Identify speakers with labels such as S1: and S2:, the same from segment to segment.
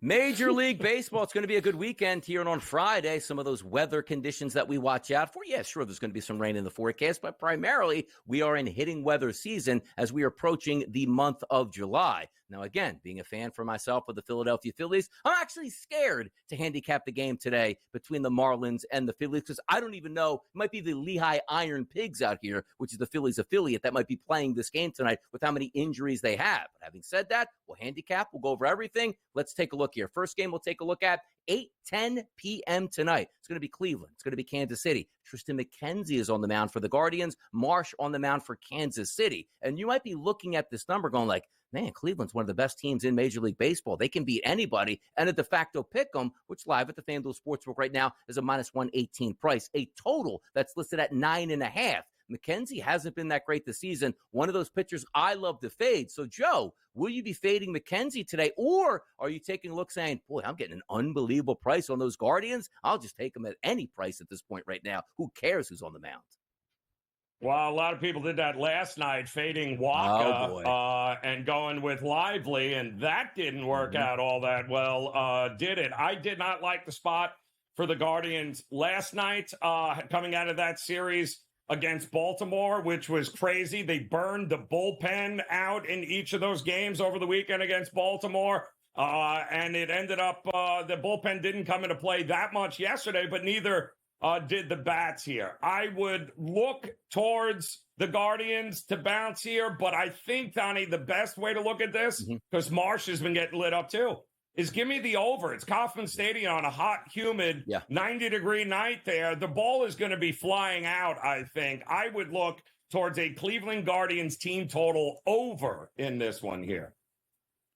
S1: Major League Baseball, it's going to be a good weekend here, and on Friday, some of those weather conditions that we watch out for. Yeah, sure, there's going to be some rain in the forecast, but primarily we are in hitting weather season as we are approaching the month of July. Now, again, being a fan for myself of the Philadelphia Phillies, I'm actually scared to handicap the game today between the Marlins and the Phillies because I don't even know. It might be the Lehigh Iron Pigs out here, which is the Phillies affiliate that might be playing this game tonight with how many injuries they have. But having said that, we'll handicap. We'll go over everything. Let's take a look here. First game we'll take a look at 8:10 p.m. tonight. It's going to be Cleveland. It's going to be Kansas City. Tristan McKenzie is on the mound for the Guardians. Marsh on the mound for Kansas City. And you might be looking at this number going like, man, Cleveland's one of the best teams in Major League Baseball. They can beat anybody. And a de facto pick 'em, which live at the FanDuel Sportsbook right now is a minus 118 price. A total that's listed at 9.5. McKenzie hasn't been that great this season. One of those pitchers I love to fade. So, Joe, will you be fading McKenzie today? Or are you taking a look saying, boy, I'm getting an unbelievable price on those Guardians. I'll just take them at any price at this point right now. Who cares who's on the mound?
S2: Well, a lot of people did that last night, fading Waka and going with Lively, and that didn't work out all that well, did it? I did not like the spot for the Guardians last night coming out of that series against Baltimore, which was crazy. They burned the bullpen out in each of those games over the weekend against Baltimore. And it ended up the bullpen didn't come into play that much yesterday, but neither did the bats here. I would look towards the Guardians to bounce here, but I think, Donnie, the best way to look at this, because Marsh has been getting lit up too, is give me the over. It's Kauffman Stadium on a hot, humid, 90-degree night there. The ball is going to be flying out, I think. I would look towards a Cleveland Guardians team total over in this one here.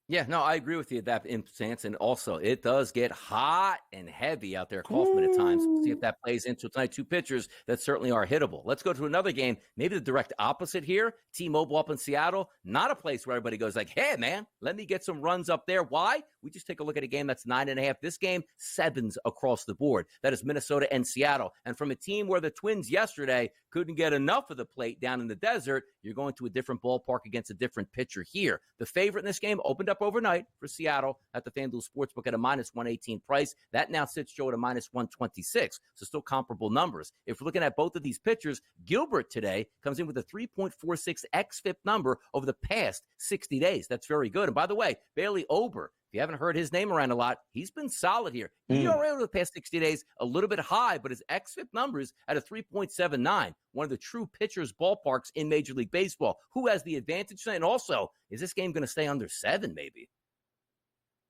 S1: Yeah, no, I agree with you at that instance. And also, it does get hot and heavy out there at Kauffman at times. We'll see if that plays into tonight. Two pitchers that certainly are hittable. Let's go to another game, maybe the direct opposite here. T-Mobile up in Seattle, not a place where everybody goes like, hey, man, let me get some runs up there. Why? We just take a look at a game that's 9.5. This game, 7s across the board. That is Minnesota and Seattle. And from a team where the Twins yesterday couldn't get enough of the plate down in the desert, you're going to a different ballpark against a different pitcher here. The favorite in this game opened up overnight for Seattle at the FanDuel Sportsbook at a minus 118 price. That now sits, Joe, at a minus 126. So still comparable numbers. If we're looking at both of these pitchers, Gilbert today comes in with a 3.46 xFIP number over the past 60 days. That's very good. And by the way, Bailey Ober, if you haven't heard his name around a lot, he's been solid here. ERA over the past 60 days, a little bit high, but his xFIP numbers at a 3.79. One of the true pitchers' ballparks in Major League Baseball. Who has the advantage tonight? And also, is this game going to stay under 7 maybe?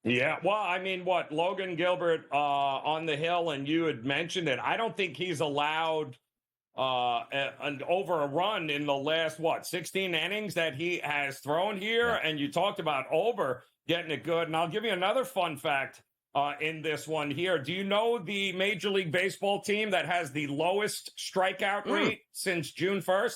S2: Yeah, well, I mean, Logan Gilbert on the hill, and you had mentioned it. I don't think he's allowed over a run in the last, 16 innings that he has thrown here. Yeah. And you talked about Ober getting it good. And I'll give you another fun fact in this one here. Do you know the Major League Baseball team that has the lowest strikeout rate since June 1st?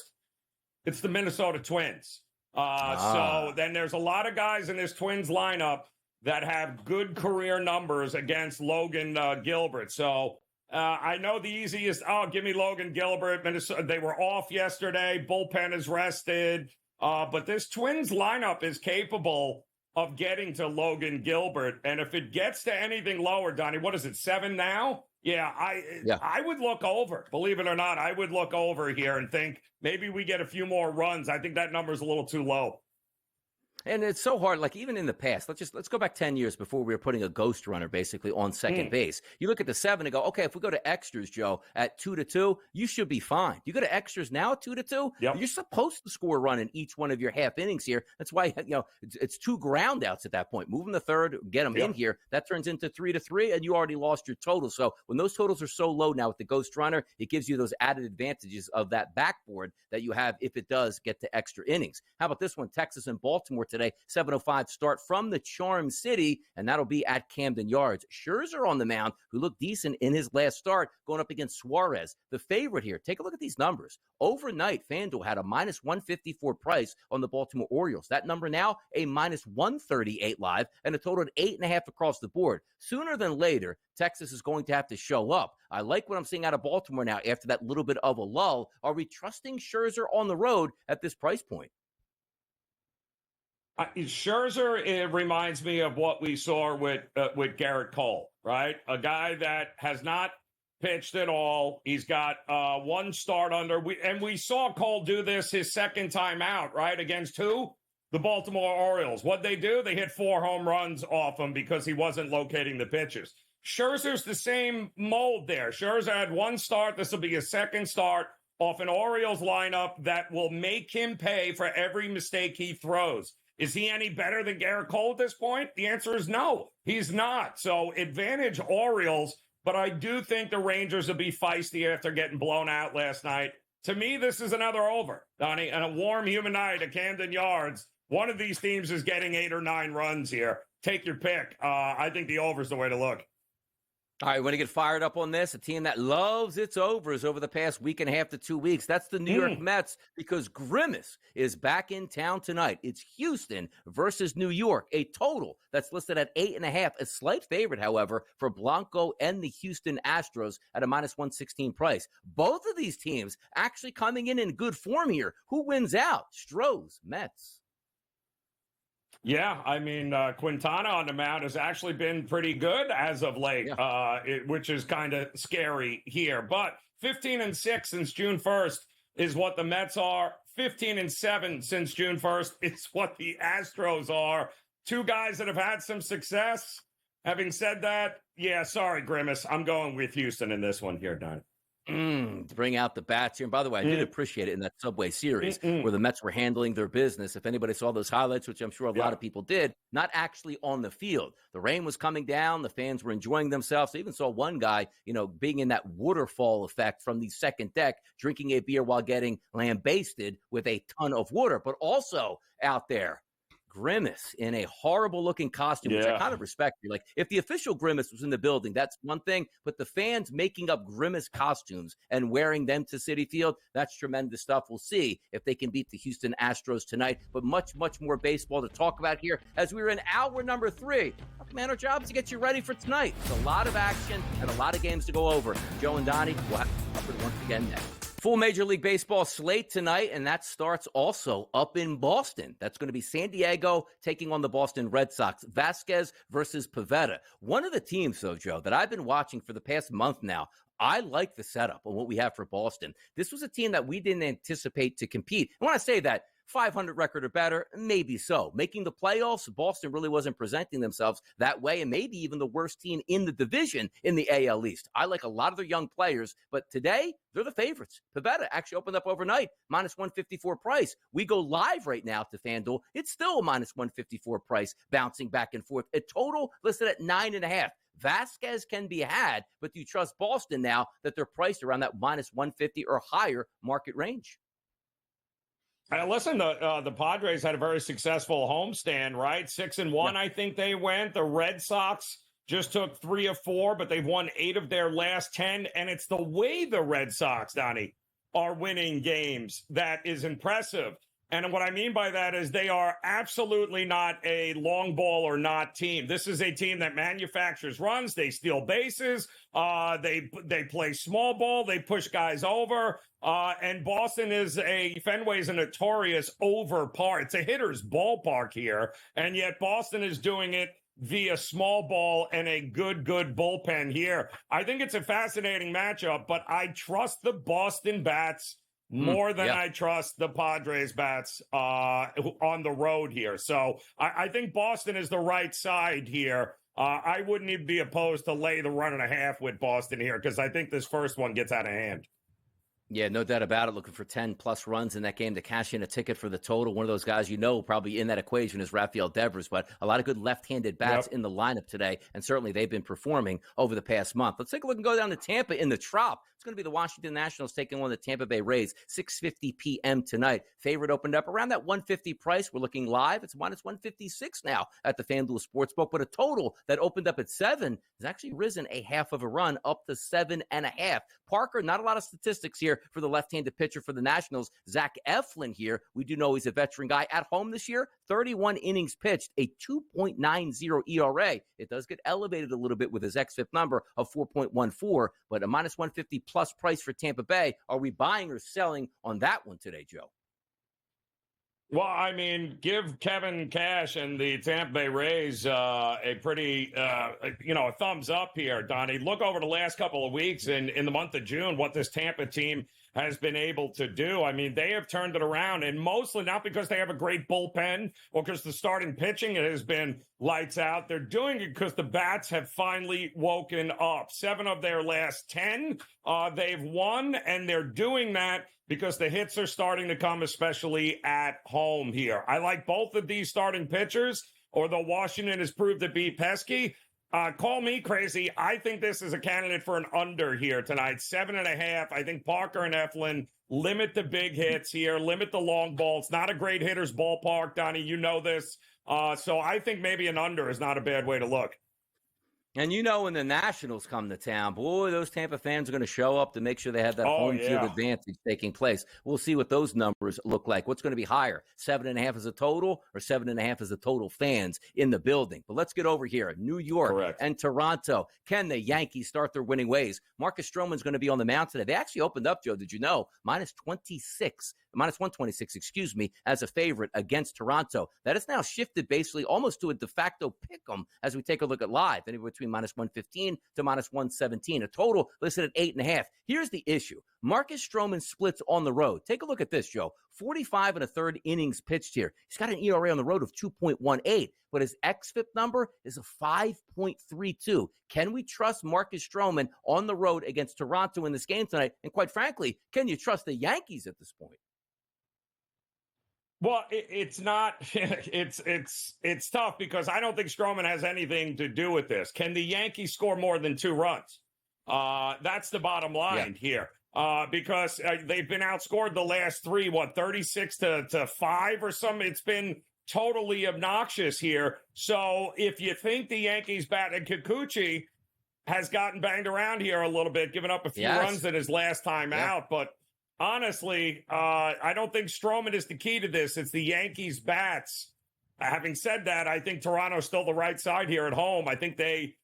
S2: It's the Minnesota Twins. So then there's a lot of guys in this Twins lineup that have good career numbers against Logan Gilbert. So I know the easiest, give me Logan Gilbert. Minnesota, they were off yesterday. Bullpen is rested. But this Twins lineup is capable of getting to Logan Gilbert. And if it gets to anything lower, Donnie, what is it, 7 now? Yeah, I would look over. Believe it or not, I would look over here and think maybe we get a few more runs. I think that number's a little too low.
S1: And it's so hard, like even in the past, let's go back 10 years before we were putting a ghost runner basically on second base. You look at the 7 and go, okay, if we go to extras, Joe, at 2-2, you should be fine. You go to extras now at 2-2, you're supposed to score a run in each one of your half innings here. That's why, it's 2 ground outs at that point. Move them to third, get them in here. That turns into 3-3, and you already lost your total. So when those totals are so low now with the ghost runner, it gives you those added advantages of that backboard that you have if it does get to extra innings. How about this one? Texas and Baltimore today, 7:05 start from the Charm City, and that'll be at Camden Yards. Scherzer on the mound, who looked decent in his last start, going up against Suarez. The favorite here, take a look at these numbers. Overnight, FanDuel had a minus 154 price on the Baltimore Orioles. That number now, a minus 138 live, and a total of 8.5 across the board. Sooner than later, Texas is going to have to show up. I like what I'm seeing out of Baltimore now after that little bit of a lull. Are we trusting Scherzer on the road at this price point?
S2: Scherzer, it reminds me of what we saw with Garrett Cole, right? A guy that has not pitched at all. He's got one start under. We saw Cole do this his second time out, right? Against who? The Baltimore Orioles. What'd they do? They hit 4 home runs off him because he wasn't locating the pitches. Scherzer's the same mold there. Scherzer had one start. This will be his second start off an Orioles lineup that will make him pay for every mistake he throws. Is he any better than Garrett Cole at this point? The answer is no, he's not. So advantage Orioles, but I do think the Rangers will be feisty after getting blown out last night. To me, this is another over, Donnie, and a warm, humid night at Camden Yards. One of these teams is getting 8 or 9 runs here. Take your pick. I think the over is the way to look.
S1: All right, want to get fired up on this? A team that loves its overs over the past week and a half to 2 weeks. That's the New York Mets, because Grimace is back in town tonight. It's Houston versus New York, a total that's listed at 8.5. A slight favorite, however, for Blanco and the Houston Astros at a -116 price. Both of these teams actually coming in good form here. Who wins out? Stros, Mets.
S2: Yeah, I mean, Quintana on the mound has actually been pretty good as of late, which is kind of scary here. But 15-6 since June 1st is what the Mets are. 15-7 since June 1st is what the Astros are. 2 guys that have had some success. Having said that, yeah, sorry, Grimace. I'm going with Houston in this one here, Don.
S1: Bring out the bats here. And by the way, I did appreciate it in that Subway Series where the Mets were handling their business. If anybody saw those highlights, which I'm sure a lot of people did, not actually on the field. The rain was coming down. The fans were enjoying themselves. I even saw one guy, being in that waterfall effect from the second deck, drinking a beer while getting lambasted with a ton of water. But also out there, Grimace in a horrible looking costume, which I kind of respect. Like, if the official Grimace was in the building, that's one thing, but the fans making up Grimace costumes and wearing them to Citi Field, that's tremendous stuff. We'll see if they can beat the Houston Astros tonight, but much, much more baseball to talk about here as we're in hour number 3. Man, our job is to get you ready for tonight. It's a lot of action and a lot of games to go over. Joe and Donnie will have to cover it once again next. Full Major League Baseball slate tonight, and that starts also up in Boston. That's going to be San Diego taking on the Boston Red Sox. Vasquez versus Pivetta. One of the teams, though, Joe, that I've been watching for the past month now, I like the setup on what we have for Boston. This was a team that we didn't anticipate to compete. And when I say that, 500 record or better, maybe so. Making the playoffs, Boston really wasn't presenting themselves that way, and maybe even the worst team in the division in the AL East. I like a lot of their young players, but today, they're the favorites. Pivetta actually opened up overnight, -154 price. We go live right now to FanDuel. It's still a -154 price, bouncing back and forth. A total listed at 9.5. Vasquez can be had, but do you trust Boston now that they're priced around that -150 or higher market range?
S2: Listen, the Padres had a very successful homestand, right? 6-1, I think they went. The Red Sox just took 3 of 4, but they've won 8 of their last 10. And it's the way the Red Sox, Donnie, are winning games that is impressive. And what I mean by that is they are absolutely not a long ball or not team. This is a team that manufactures runs. They steal bases. They play small ball. They push guys over. And Boston Fenway is a notorious over par. It's a hitter's ballpark here. And yet Boston is doing it via small ball and a good bullpen here. I think it's a fascinating matchup, but I trust the Boston bats more than I trust the Padres bats on the road here. So I think Boston is the right side here. I wouldn't even be opposed to lay the 1.5 with Boston here, because I think this first one gets out of hand.
S1: Yeah, no doubt about it. Looking for 10-plus runs in that game to cash in a ticket for the total. One of those guys probably in that equation is Rafael Devers, but a lot of good left-handed bats in the lineup today, and certainly they've been performing over the past month. Let's take a look and go down to Tampa in the Trop. It's going to be the Washington Nationals taking on the Tampa Bay Rays, 6:50 p.m. tonight. Favorite opened up around that 150 price. We're looking live. It's -156 now at the FanDuel Sportsbook, but a total that opened up at 7 has actually risen a half of a run up to 7.5. Parker, not a lot of statistics here for the left-handed pitcher for the Nationals. Zach Eflin here. We do know he's a veteran guy. At home this year, 31 innings pitched, a 2.90 ERA. It does get elevated a little bit with his xFIP number of 4.14, but a -150 plus price for Tampa Bay. Are we buying or selling on that one today, Joe?
S2: Well, I mean, give Kevin Cash and the Tampa Bay Rays a pretty, a thumbs up here, Donnie. Look over the last couple of weeks in the month of June, what this Tampa team has been able to do. I mean, they have turned it around, and mostly not because they have a great bullpen or because the starting pitching has been lights out. They're doing it because the bats have finally woken up. 7 of their last 10, they've won, and they're doing that because the hits are starting to come, especially at home here. I like both of these starting pitchers, although Washington has proved to be pesky. Call me crazy. I think this is a candidate for an under here tonight. 7.5. I think Parker and Eflin limit the big hits here, limit the long ball. It's not a great hitter's ballpark, Donnie. You know this. So I think maybe an under is not a bad way to look.
S1: And when the Nationals come to town, boy, those Tampa fans are going to show up to make sure they have that home field advantage taking place. We'll see what those numbers look like. What's going to be higher, 7.5 as a total or 7.5 as a total fans in the building? But let's get over here. New York and Toronto. Can the Yankees start their winning ways? Marcus Stroman's going to be on the mound today. They actually opened up, Joe, did you know, minus 126, excuse me, as a favorite against Toronto. That has now shifted basically almost to a de facto pick 'em as we take a look at live, anywhere between minus 115 to minus 117. A total listed at 8.5. Here's the issue. Marcus Stroman splits on the road. Take a look at this, Joe. 45 and a third innings pitched here. He's got an ERA on the road of 2.18, but his xFIP number is a 5.32. Can we trust Marcus Stroman on the road against Toronto in this game tonight? And quite frankly, can you trust the Yankees at this point?
S2: Well, it's not. It's tough because I don't think Stroman has anything to do with this. Can the Yankees score more than 2 runs? That's the bottom line here. Because they've been outscored the last 3, 36 to 5 or something. It's been totally obnoxious here. So if you think the Yankees bat, and Kikuchi has gotten banged around here a little bit, giving up a few runs in his last time out, but honestly, I don't think Stroman is the key to this. It's the Yankees' bats. Having said that, I think Toronto's still the right side here at home. I think they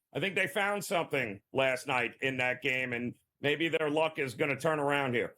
S2: found something last night in that game, and maybe their luck is going to turn around here.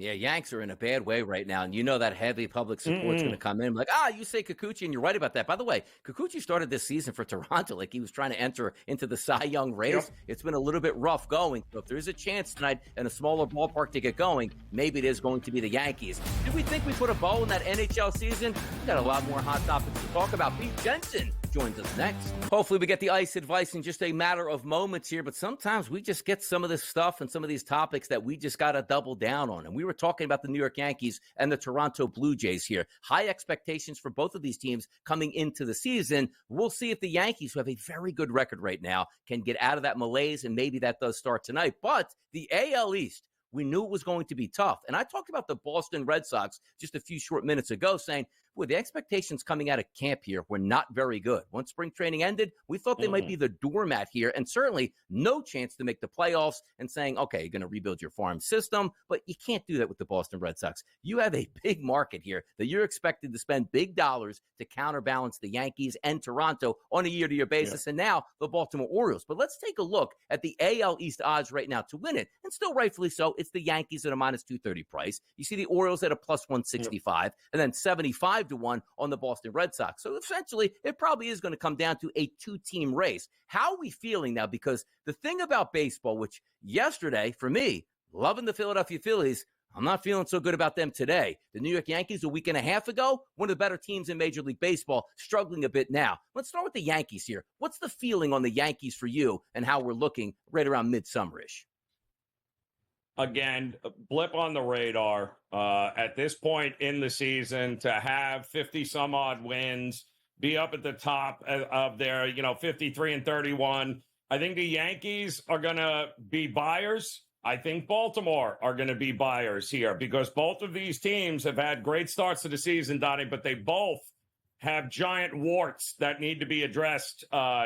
S1: Yeah, Yanks are in a bad way right now, and that heavy public support's going to come in. Like, you say Kikuchi, and you're right about that. By the way, Kikuchi started this season for Toronto like he was trying to enter into the Cy Young race. Yep. It's been a little bit rough going. So if there is a chance tonight in a smaller ballpark to get going, maybe it is going to be the Yankees. Did we think we put a bow in that NHL season? We got a lot more hot topics to talk about. Pete Jensen joins us next. Hopefully we get the ice advice in just a matter of moments here, but sometimes we just get some of this stuff and some of these topics that we just got to double down on. And we were talking about the New York Yankees and the Toronto Blue Jays here. High expectations for both of these teams coming into the season. We'll see if the Yankees, who have a very good record right now, can get out of that malaise, and maybe that does start tonight. But the AL East, we knew it was going to be tough. And I talked about the Boston Red Sox just a few short minutes ago, saying, boy, the expectations coming out of camp here were not very good. Once spring training ended, we thought they might be the doormat here, and certainly no chance to make the playoffs, and saying, okay, you're going to rebuild your farm system, but you can't do that with the Boston Red Sox. You have a big market here that you're expected to spend big dollars to counterbalance the Yankees and Toronto on a year-to-year basis, and now the Baltimore Orioles. But let's take a look at the AL East odds right now to win it, and still rightfully so. It's the Yankees at a minus 230 price. You see the Orioles at a plus 165, and then 75 to 1 on the Boston Red Sox. So essentially, it probably is going to come down to a 2-team race. How are we feeling now? Because the thing about baseball, which yesterday, for me, loving the Philadelphia Phillies, I'm not feeling so good about them today. The New York Yankees a week and a half ago, one of the better teams in Major League Baseball, struggling a bit now. Let's start with the Yankees here. What's the feeling on the Yankees for you and how we're looking right around midsummer-ish?
S2: Again, blip on the radar at this point in the season to have 50 some odd wins, be up at the top of their, 53 and 31. I think the Yankees are going to be buyers. I think Baltimore are going to be buyers here because both of these teams have had great starts to the season, Donnie, but they both have giant warts that need to be addressed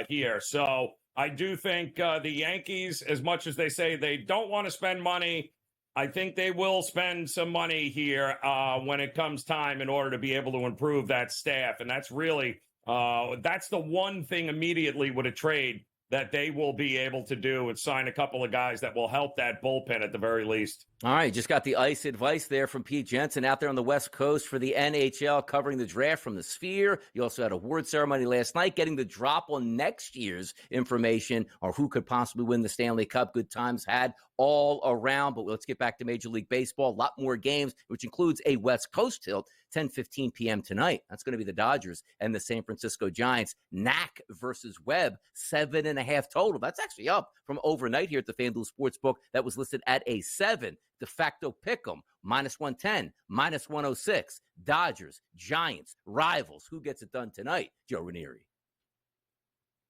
S2: here. So I do think the Yankees, as much as they say they don't want to spend money, I think they will spend some money here when it comes time in order to be able to improve that staff. And that's really, that's the one thing immediately with a trade that they will be able to do and sign a couple of guys that will help that bullpen at the very least.
S1: All right, just got the ice advice there from Pete Jensen out there on the West Coast for the NHL, covering the draft from the Sphere. You also had a award ceremony last night, getting the drop on next year's information or who could possibly win the Stanley Cup. Good times had all around, but let's get back to Major League Baseball. A lot more games, which includes a West Coast tilt, 10:15 p.m. tonight. That's going to be the Dodgers and the San Francisco Giants. Knack versus Webb, 7.5 total. That's actually up from overnight here at the FanDuel Sportsbook. That was listed at a 7. De facto pick'em, -110, -106. Dodgers, Giants, rivals. Who gets it done tonight? Joe Ranieri.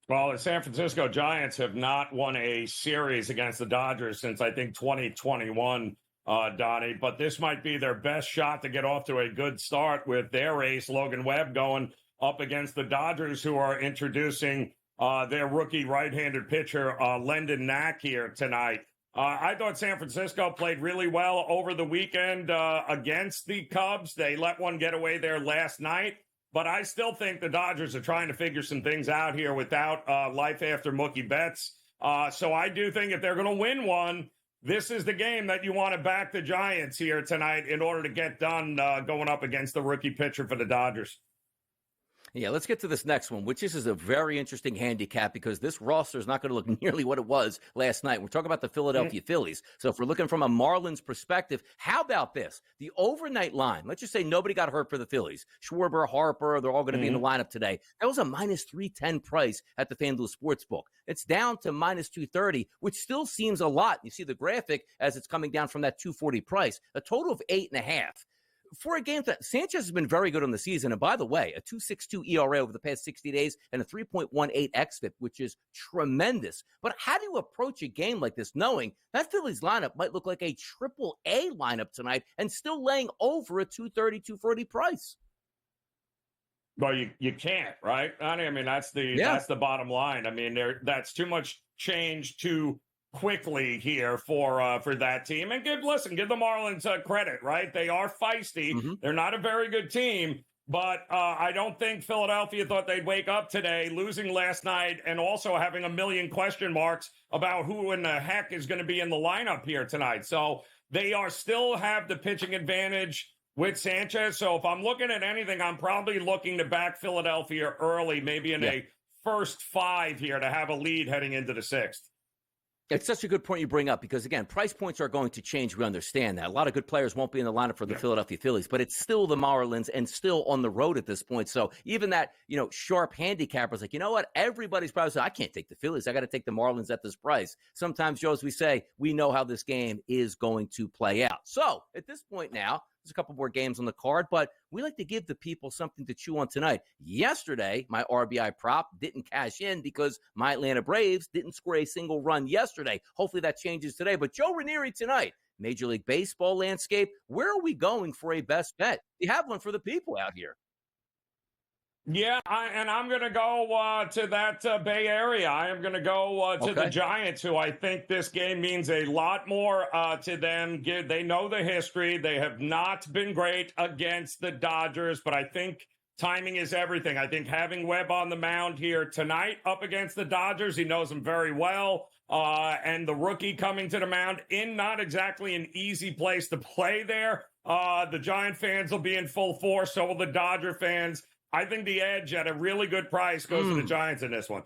S2: Well, the San Francisco Giants have not won a series against the Dodgers since, I think, 2021, Donnie. But this might be their best shot to get off to a good start with their ace, Logan Webb, going up against the Dodgers, who are introducing their rookie right-handed pitcher, Lendon Knack, here tonight. I thought San Francisco played really well over the weekend against the Cubs. They let one get away there last night. But I still think the Dodgers are trying to figure some things out here without life after Mookie Betts. So I do think if they're going to win one, this is the game that you want to back the Giants here tonight in order to get done going up against the rookie pitcher for the Dodgers.
S1: Yeah, let's get to this next one, which is a very interesting handicap because this roster is not going to look nearly what it was last night. We're talking about the Philadelphia Phillies. So if we're looking from a Marlins perspective, how about this? The overnight line, let's just say nobody got hurt for the Phillies. Schwarber, Harper, they're all going to be in the lineup today. That was a -310 price at the FanDuel Sportsbook. It's down to -230, which still seems a lot. You see the graphic as it's coming down from that 240 price, a total of 8.5. For a game that Sanchez has been very good on the season. And by the way, a 2.62 ERA over the past 60 days and a 3.18 xFIP, which is tremendous. But how do you approach a game like this knowing that Phillies lineup might look like a AAA lineup tonight and still laying over a 230, 240 price?
S2: Well, you can't, right? I mean, that's the bottom line. I mean, that's too much change too quickly here for that team. And give the Marlins credit, right? They are feisty. They're not a very good team, but I don't think Philadelphia thought they'd wake up today, losing last night, and also having a million question marks about who in the heck is going to be in the lineup here tonight. So they are still have the pitching advantage with Sanchez. So if I'm looking at anything, I'm probably looking to back Philadelphia early, maybe in a first 5 here to have a lead heading into the 6th.
S1: It's such a good point you bring up because, again, price points are going to change. We understand that. A lot of good players won't be in the lineup for the Philadelphia Phillies, but it's still the Marlins and still on the road at this point. So even that, sharp handicapper is like, you know what? Everybody's probably saying, I can't take the Phillies. I got to take the Marlins at this price. Sometimes, Joe, as we say, we know how this game is going to play out. So at this point now, there's a couple more games on the card, but we like to give the people something to chew on tonight. Yesterday, my RBI prop didn't cash in because my Atlanta Braves didn't score a single run yesterday. Hopefully that changes today. But Joe Ranieri tonight, Major League Baseball landscape, where are we going for a best bet? You have one for the people out here.
S2: Yeah, I'm going to go to that Bay Area. I am going to go to the Giants, who I think this game means a lot more to them. They know the history. They have not been great against the Dodgers, but I think timing is everything. I think having Webb on the mound here tonight up against the Dodgers, he knows them very well. And the rookie coming to the mound in not exactly an easy place to play there. The Giant fans will be in full force, so will the Dodger fans. I think the edge at a really good price goes to the Giants in this one.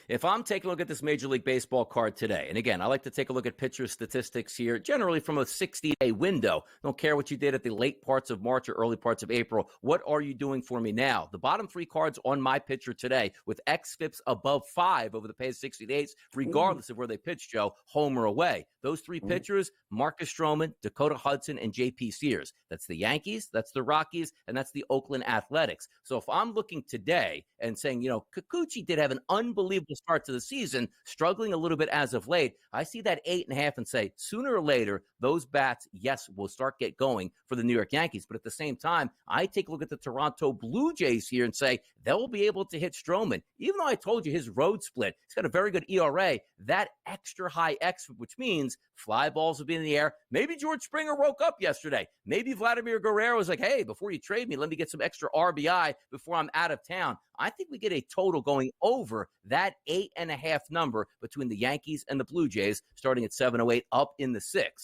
S1: If I'm taking a look at this Major League Baseball card today, and again, I like to take a look at pitcher statistics here, generally from a 60-day window. Don't care what you did at the late parts of March or early parts of April. What are you doing for me now? The bottom 3 cards on my pitcher today with xFIPs above 5 over the past 60 days, regardless of where they pitch, Joe, home or away. Those 3 pitchers, Marcus Stroman, Dakota Hudson, and J.P. Sears. That's the Yankees, that's the Rockies, and that's the Oakland Athletics. So if I'm looking today and saying, Kikuchi did have an unbelievable start to the season, struggling a little bit as of late, I see that 8.5 and say sooner or later, those bats, yes, will start get going for the New York Yankees. But at the same time, I take a look at the Toronto Blue Jays here and say they'll be able to hit Stroman. Even though I told you his road split, he's got a very good ERA, that extra high X, which means fly balls will be in the air. Maybe George Springer woke up yesterday. Maybe Vladimir Guerrero was like, hey, before you trade me, let me get some extra RBI before I'm out of town. I think we get a total going over that 8.5 number between the Yankees and the Blue Jays, starting at 7:08, up in the 6.